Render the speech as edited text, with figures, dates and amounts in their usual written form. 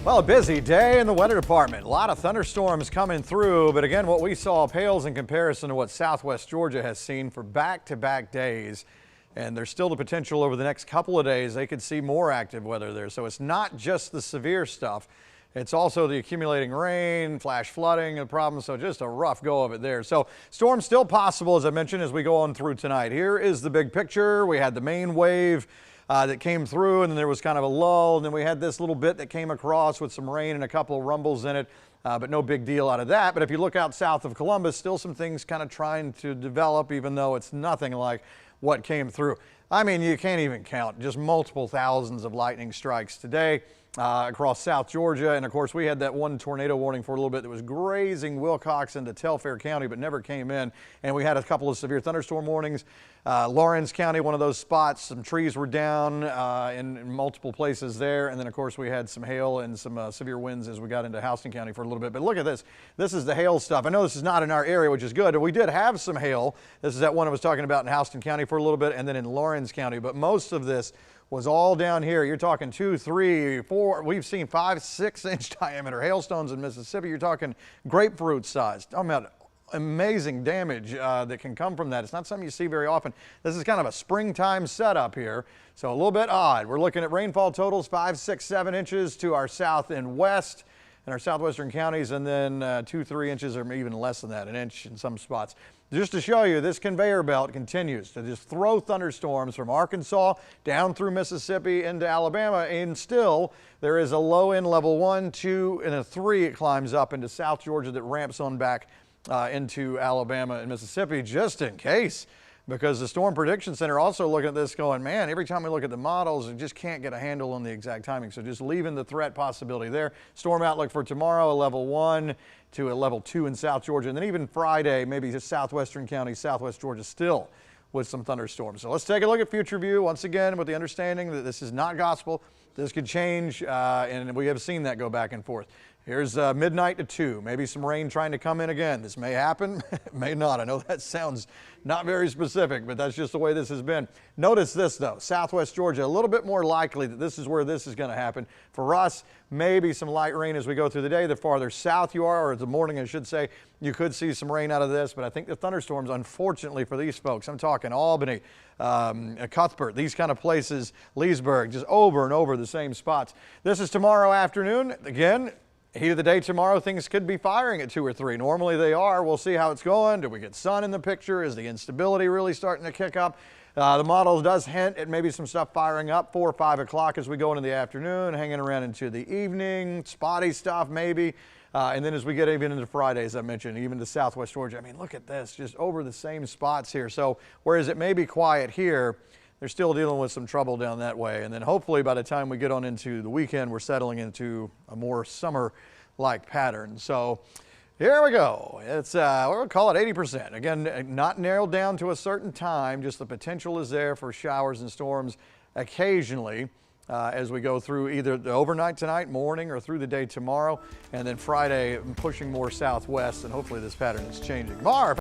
Well, a busy day in the weather department. A lot of thunderstorms coming through, but again, what we saw pales in comparison to what southwest Georgia has seen for back-to-back days. And there's still the potential over the next couple of days they could see more active weather there. So it's not just the severe stuff. It's also the accumulating rain, flash flooding, and problems. So just a rough go of it there. So storms still possible, as I mentioned, as we go on through tonight. Here is the big picture. We had the main wave that came through, and then there was kind of a lull, and then we had this little bit that came across with some rain and a couple of rumbles in it, but no big deal out of that. But if you look out south of Columbus, still some things kind of trying to develop, even though it's nothing like what came through. I mean, you can't even count, just multiple thousands of lightning strikes today across South Georgia. And of course, we had that one tornado warning for a little bit that was grazing Wilcox into Telfair County, but never came in. And we had a couple of severe thunderstorm warnings. Lawrence County, one of those spots, some trees were down in multiple places there. And then of course, we had some hail and some severe winds as we got into Houston County for a little bit. But look at this. This is the hail stuff. I know this is not in our area, which is good. But we did have some hail. This is that one I was talking about in Houston County for a little bit, and then in Lawrence County. But most of this was all down here. You're talking 2, 3, 4. We've seen 5, 6 inch diameter hailstones in Mississippi. You're talking grapefruit size. Talking about amazing damage that can come from that. It's not something you see very often. This is kind of a springtime setup here, so a little bit odd. We're looking at rainfall totals 5, 6, 7 inches to our south and west in our southwestern counties, and then 2, 3 inches or even less than that, an inch in some spots. Just to show you, this conveyor belt continues to just throw thunderstorms from Arkansas down through Mississippi into Alabama, and still there is a low in level 1, 2, and a 3. It climbs up into South Georgia that ramps on back into Alabama and Mississippi, just in case, because the Storm Prediction Center also looking at this going, man, every time we look at the models, we just can't get a handle on the exact timing. So just leaving the threat possibility there. Storm outlook for tomorrow, a level 1 to a level 2 in South Georgia. And then even Friday, maybe just southwestern counties, southwest Georgia still with some thunderstorms. So let's take a look at future view once again with the understanding that this is not gospel. This could change, and we have seen that go back and forth. Here's midnight to 2, maybe some rain trying to come in again. This may happen, it may not. I know that sounds not very specific, but that's just the way this has been. Notice this though, southwest Georgia, a little bit more likely that this is where this is going to happen. For us, maybe some light rain as we go through the day. The farther south you are, or the morning I should say, you could see some rain out of this, but I think the thunderstorms, unfortunately for these folks, I'm talking Albany, Cuthbert, these kind of places, Leesburg, just over and over the same spots. This is tomorrow afternoon. Again, heat of the day tomorrow, things could be firing at 2 or 3. Normally they are. We'll see how it's going. Do we get sun in the picture? Is the instability really starting to kick up? The model does hint at maybe some stuff firing up 4 or 5 o'clock as we go into the afternoon, hanging around into the evening, spotty stuff maybe. And then as we get even into Friday, as I mentioned, even to southwest Georgia, I mean, look at this, just over the same spots here. So whereas it may be quiet here, they're still dealing with some trouble down that way. And then hopefully by the time we get on into the weekend, we're settling into a more summer-like pattern. So here we go. It's, we'll call it 80%. Again, not narrowed down to a certain time, just the potential is there for showers and storms occasionally as we go through either the overnight tonight, morning, or through the day tomorrow. And then Friday, pushing more southwest, and hopefully this pattern is changing. Marv.